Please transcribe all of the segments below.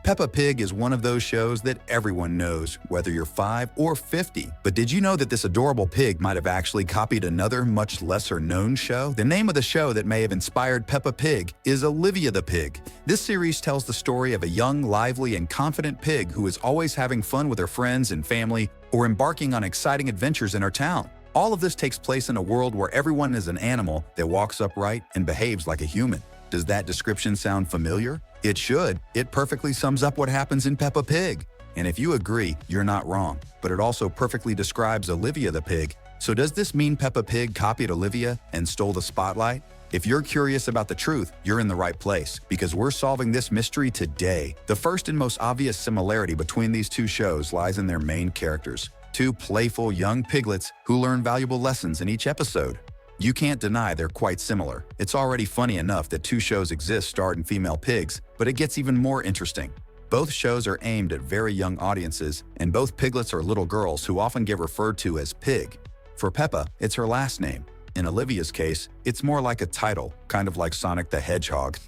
Peppa Pig is one of those shows that everyone knows, whether you're 5 or 50. But did you know that this adorable pig might have actually copied another much lesser-known show? The name of the show that may have inspired Peppa Pig is Olivia the Pig. This series tells the story of a young, lively, and confident pig who is always having fun with her friends and family or embarking on exciting adventures in her town. All of this takes place in a world where everyone is an animal that walks upright and behaves like a human. Does that description sound familiar? It should. It perfectly sums up what happens in Peppa Pig. And if you agree, you're not wrong. But it also perfectly describes Olivia the Pig. So does this mean Peppa Pig copied Olivia and stole the spotlight? If you're curious about the truth, you're in the right place, because we're solving this mystery today. The first and most obvious similarity between these two shows lies in their main characters. Two playful young piglets who learn valuable lessons in each episode. You can't deny they're quite similar. It's already funny enough that two shows exist starring female pigs, but it gets even more interesting. Both shows are aimed at very young audiences, and both piglets are little girls who often get referred to as Pig. For Peppa, it's her last name. In Olivia's case, it's more like a title, kind of like Sonic the Hedgehog.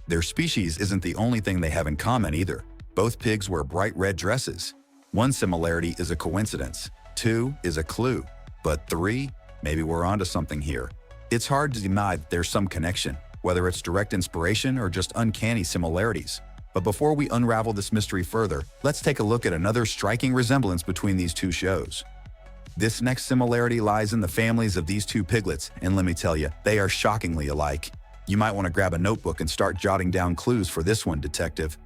Their species isn't the only thing they have in common either. Both pigs wear bright red dresses. One similarity is a coincidence. 2 is a clue. But 3? Maybe we're onto something here. It's hard to deny that there's some connection, whether it's direct inspiration or just uncanny similarities. But before we unravel this mystery further, let's take a look at another striking resemblance between these two shows. This next similarity lies in the families of these two piglets, and let me tell you, they are shockingly alike. You might want to grab a notebook and start jotting down clues for this one, detective.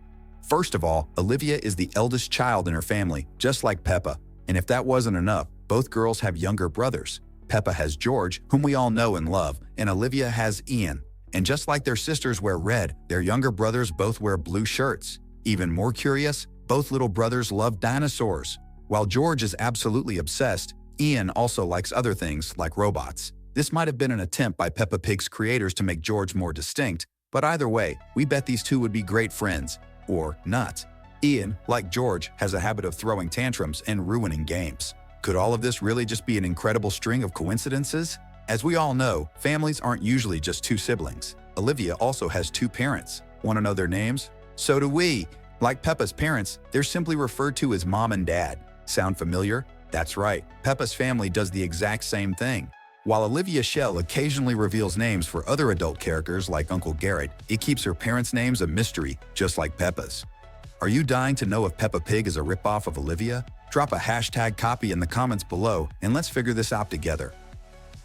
First of all, Olivia is the eldest child in her family, just like Peppa. And if that wasn't enough, both girls have younger brothers. Peppa has George, whom we all know and love, and Olivia has Ian. And just like their sisters wear red, their younger brothers both wear blue shirts. Even more curious, both little brothers love dinosaurs. While George is absolutely obsessed, Ian also likes other things like robots. This might have been an attempt by Peppa Pig's creators to make George more distinct, but either way, we bet these two would be great friends. Or not. Ian, like George, has a habit of throwing tantrums and ruining games. Could all of this really just be an incredible string of coincidences? As we all know, families aren't usually just two siblings. Olivia also has two parents. Want to know their names? So do we. Like Peppa's parents, they're simply referred to as Mom and Dad. Sound familiar? That's right, Peppa's family does the exact same thing. While Olivia Shell occasionally reveals names for other adult characters like Uncle Garrett, it keeps her parents' names a mystery, just like Peppa's. Are you dying to know if Peppa Pig is a ripoff of Olivia? Drop a hashtag copy in the comments below and let's figure this out together.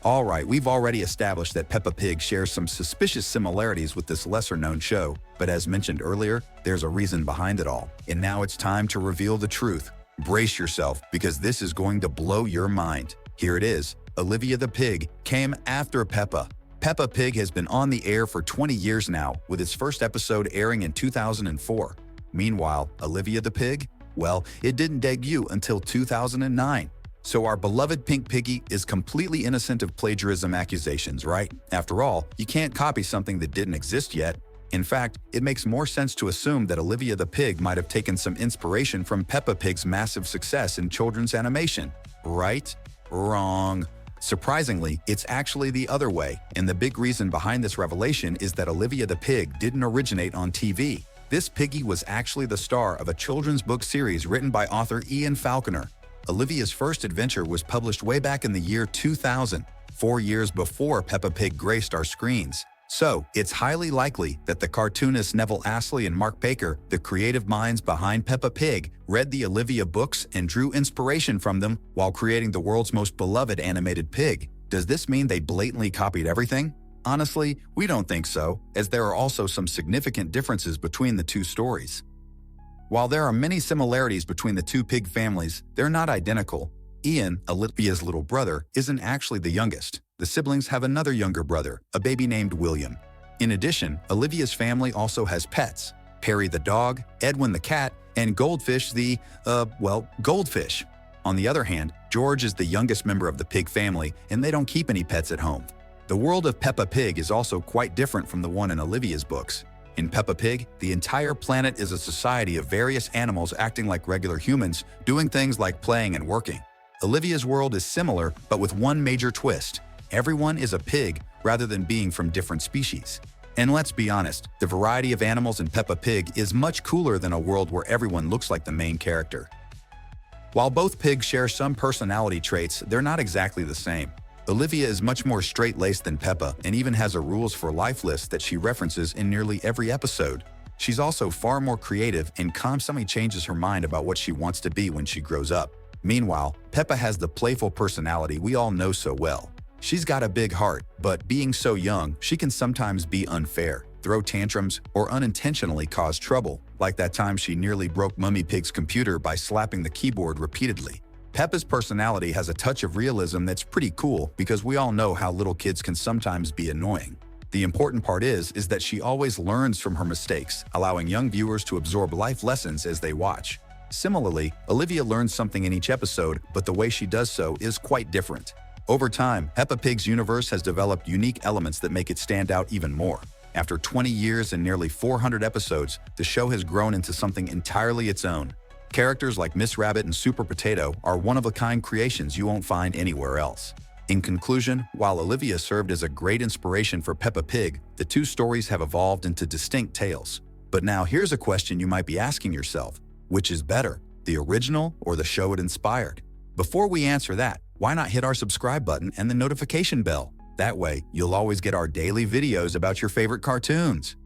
Alright, we've already established that Peppa Pig shares some suspicious similarities with this lesser-known show, but as mentioned earlier, there's a reason behind it all. And now it's time to reveal the truth. Brace yourself, because this is going to blow your mind. Here it is. Olivia the Pig came after Peppa. Peppa Pig has been on the air for 20 years now, with its first episode airing in 2004. Meanwhile, Olivia the Pig? Well, it didn't debut until 2009. So our beloved Pink Piggy is completely innocent of plagiarism accusations, right? After all, you can't copy something that didn't exist yet. In fact, it makes more sense to assume that Olivia the Pig might have taken some inspiration from Peppa Pig's massive success in children's animation. Right? Wrong. Surprisingly, it's actually the other way, and the big reason behind this revelation is that Olivia the Pig didn't originate on TV. This piggy was actually the star of a children's book series written by author Ian Falconer. Olivia's first adventure was published way back in the year 2000, 4 years before Peppa Pig graced our screens. So, it's highly likely that the cartoonists Neville Astley and Mark Baker, the creative minds behind Peppa Pig, read the Olivia books and drew inspiration from them while creating the world's most beloved animated pig. Does this mean they blatantly copied everything? Honestly, we don't think so, as there are also some significant differences between the two stories. While there are many similarities between the two pig families, they're not identical. Ian, Olivia's little brother, isn't actually the youngest. The siblings have another younger brother, a baby named William. In addition, Olivia's family also has pets: Perry the dog, Edwin the cat, and Goldfish the, goldfish. On the other hand, George is the youngest member of the pig family, and they don't keep any pets at home. The world of Peppa Pig is also quite different from the one in Olivia's books. In Peppa Pig, the entire planet is a society of various animals acting like regular humans, doing things like playing and working. Olivia's world is similar, but with one major twist. Everyone is a pig rather than being from different species. And let's be honest, the variety of animals in Peppa Pig is much cooler than a world where everyone looks like the main character. While both pigs share some personality traits, they're not exactly the same. Olivia is much more straight-laced than Peppa and even has a rules for life list that she references in nearly every episode. She's also far more creative and constantly changes her mind about what she wants to be when she grows up. Meanwhile, Peppa has the playful personality we all know so well. She's got a big heart, but being so young, she can sometimes be unfair, throw tantrums, or unintentionally cause trouble, like that time she nearly broke Mummy Pig's computer by slapping the keyboard repeatedly. Peppa's personality has a touch of realism that's pretty cool because we all know how little kids can sometimes be annoying. The important part is that she always learns from her mistakes, allowing young viewers to absorb life lessons as they watch. Similarly, Olivia learns something in each episode, but the way she does so is quite different. Over time, Peppa Pig's universe has developed unique elements that make it stand out even more. After 20 years and nearly 400 episodes, the show has grown into something entirely its own. Characters like Miss Rabbit and Super Potato are one-of-a-kind creations you won't find anywhere else. In conclusion, while Olivia served as a great inspiration for Peppa Pig, the two stories have evolved into distinct tales. But now here's a question you might be asking yourself. Which is better, the original or the show it inspired? Before we answer that, why not hit our subscribe button and the notification bell? That way, you'll always get our daily videos about your favorite cartoons.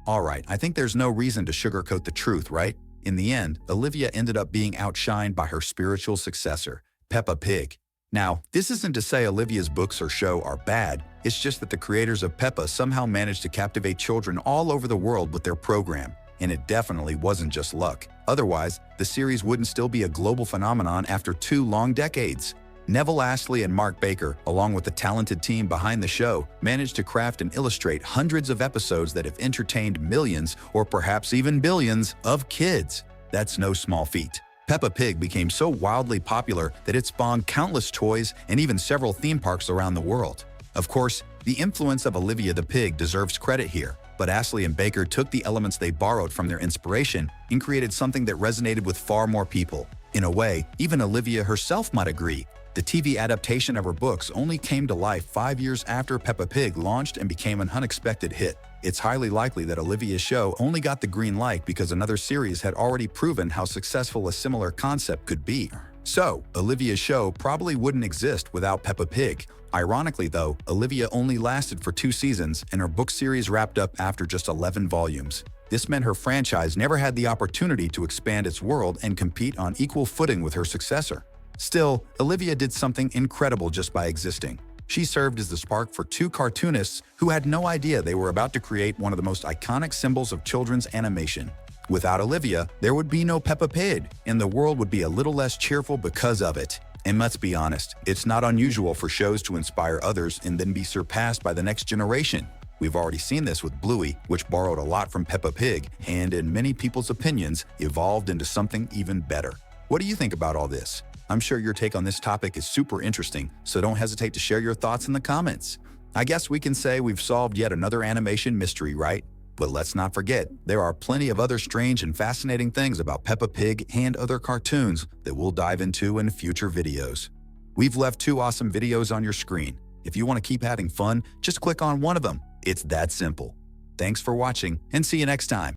Alright, I think there's no reason to sugarcoat the truth, right? In the end, Olivia ended up being outshined by her spiritual successor, Peppa Pig. Now, this isn't to say Olivia's books or show are bad, it's just that the creators of Peppa somehow managed to captivate children all over the world with their program. And it definitely wasn't just luck. Otherwise, the series wouldn't still be a global phenomenon after 2 long decades. Neville Astley and Mark Baker, along with the talented team behind the show, managed to craft and illustrate hundreds of episodes that have entertained millions, or perhaps even billions, of kids. That's no small feat. Peppa Pig became so wildly popular that it spawned countless toys and even several theme parks around the world. Of course, the influence of Olivia the Pig deserves credit here, but Astley and Baker took the elements they borrowed from their inspiration and created something that resonated with far more people. In a way, even Olivia herself might agree. The TV adaptation of her books only came to life 5 years after Peppa Pig launched and became an unexpected hit. It's highly likely that Olivia's show only got the green light because another series had already proven how successful a similar concept could be. So, Olivia's show probably wouldn't exist without Peppa Pig. Ironically though, Olivia only lasted for 2 seasons and her book series wrapped up after just 11 volumes. This meant her franchise never had the opportunity to expand its world and compete on equal footing with her successor. Still, Olivia did something incredible just by existing. She served as the spark for 2 cartoonists who had no idea they were about to create one of the most iconic symbols of children's animation. Without Olivia, there would be no Peppa Pig, and the world would be a little less cheerful because of it. And let's be honest, it's not unusual for shows to inspire others and then be surpassed by the next generation. We've already seen this with Bluey, which borrowed a lot from Peppa Pig and, in many people's opinions, evolved into something even better. What do you think about all this? I'm sure your take on this topic is super interesting, so don't hesitate to share your thoughts in the comments. I guess we can say we've solved yet another animation mystery, right? But let's not forget, there are plenty of other strange and fascinating things about Peppa Pig and other cartoons that we'll dive into in future videos. We've left 2 awesome videos on your screen. If you want to keep having fun, just click on one of them. It's that simple. Thanks for watching, and see you next time.